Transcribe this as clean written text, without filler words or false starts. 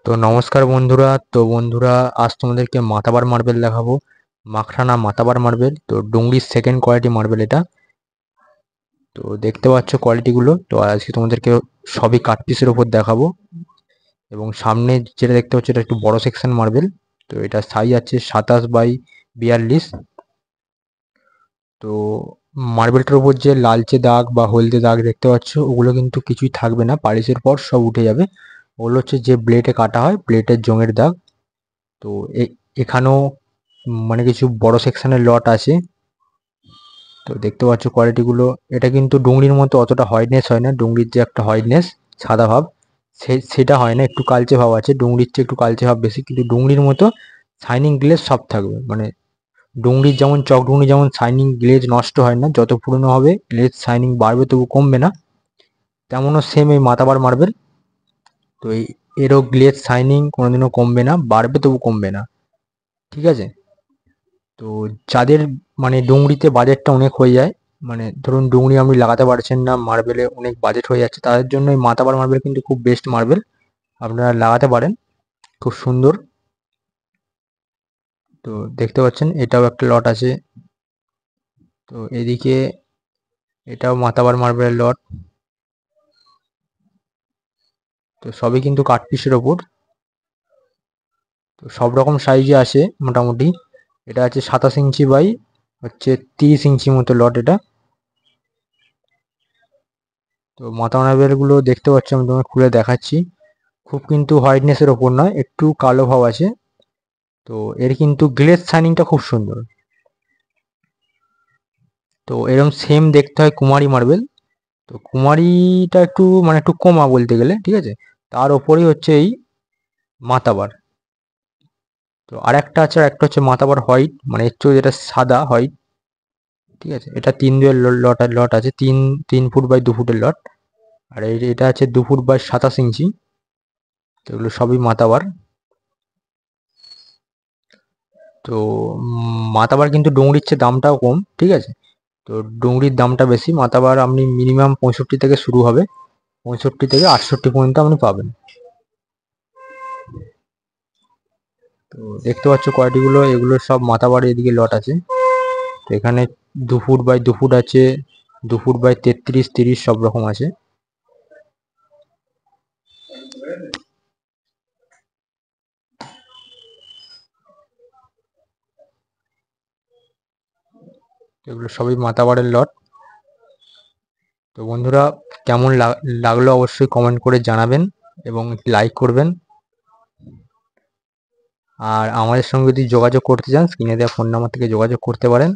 তো নমস্কার বন্ধুরা। আজ তোমাদেরকে মাতাবার মার্বেল দেখাবো। মাখরানা মাতাবার মার্বেল, তো ডুংরির সেকেন্ড কোয়ালিটি মার্বেল এটা। তো দেখতে পাচ্ছ কোয়ালিটিগুলো। তো আজকে তোমাদেরকে সবই কাট পিসের ওপর দেখাবো। এবং সামনে যেটা দেখতে পাচ্ছ এটা একটু বড় সেকশন মার্বেল। তো এটা সাইজ আছে 27 বাই 42। তো মার্বেলটার উপর যে লালচে দাগ বা হলদে দাগ দেখতে পাচ্ছ, ওগুলো কিন্তু কিছুই থাকবে না, পালিশের পর সব উঠে যাবে। ওগুলো হচ্ছে যে ব্লেডে কাটা হয়, ব্লেডের জংয়ের দাগ। তো এখানেও মানে কিছু বড় সেকশনের লট আছে। তো দেখতে পাচ্ছ কোয়ালিটিগুলো। এটা কিন্তু ডুংরির মতো অতটা হোয়াইটনেস হয় না। ডুংরির যে একটা হোয়াইটনেস, সাদা ভাব, সেটা হয় না, একটু কালচে ভাব আছে। ডুংরির চেয়ে একটু কালচে ভাব বেশি, কিন্তু ডুংরির মতো শাইনিং গ্লেজ সব থাকবে। মানে ডুংরির যেমন চক ডুংরি যেমন শাইনিং গ্লেজ নষ্ট হয় না, যত পুরনো হবে গ্লেজ শাইনিং বাড়বে তবু কমবে না, তেমনও সেম এই মাতাবার মার্বেল। তো এরও গ্লেজ শাইনিং কোনোদিনও কমবে না, বাড়বে তবু কমবে না। ঠিক আছে। তো যাদের মানে ডুংরিতে বাজেটটা অনেক হয়ে যায়, মানে ধরুন ডুংরি আপনি লাগাতে পারছেন না, মার্বেলে অনেক বাজেট হয়ে যাচ্ছে, তাদের জন্য এই মাতাবার মার্বেল কিন্তু খুব বেস্ট মার্বেল, আপনারা লাগাতে পারেন। খুব সুন্দর। তো দেখতে পাচ্ছেন এটাও একটা লট আছে। তো এদিকে এটাও মাতাবার মার্বেলের লট। তো সবই কিন্তু কাঠ পিসের ওপর। তো সব রকম সাইজে আসে মোটামুটি। এটা আছে 27 ইঞ্চি বাই 30 ইঞ্চি মতো লট এটা। তো মাতাবার মার্বেল গুলো দেখতে পাচ্ছি, আমি তোমায় খুলে দেখাচ্ছি। খুব কিন্তু হোয়াইটনেসের ওপর নয়, একটু কালো ভাব আছে। তো এর কিন্তু গ্লেজ শাইনিংটা খুব সুন্দর। তো এরকম সেম দেখতে হয় কুমারী মার্বেল। তো কুমারীটা একটু মানে একটু কমা বলতে গেলে, ঠিক আছে। তার ওপরেই হচ্ছে এই মাতাবার। তো আর একটা আছে, আর একটা হচ্ছে মাতাবার হোয়াইট, মানে একটু যেটা সাদা হোয়াইট। ঠিক আছে, এটা 3 দুয়ের লট আছে, 3 3 ফুট বাই 2 ফুটের লট। আর এটা আছে 2 ফুট বাই 27 ইঞ্চি। তো এগুলো সবই মাতাবার। তো মাতাবার কিন্তু ডুংরির চেয়ে দামটাও কম, ঠিক আছে। তো ডুংরির দামটা বেশি, মাতাবার আপনি মিনিমাম 65 থেকে শুরু হবে, 65 থেকে 68 পর্যন্ত আপনি পাবেন। তো দেখতে পাচ্ছ কোয়ালিটিগুলো, এগুলো সব মাতাবার এদিকে লট আছে। তো এখানে 2 ফুট বাই 2 ফুট আছে, 2 ফুট বাই 33 30 সব রকম আছে। এগুলো সবই মাতাবারের লট। তো বন্ধুরা, কেমন লাগলো অবশ্যই কমেন্ট করে জানাবেন এবং লাইক করবেন। আর আমাদের সঙ্গে যদি যোগাযোগ করতে চান, স্ক্রিনে দেওয়া ফোন নাম্বার থেকে যোগাযোগ করতে পারেন।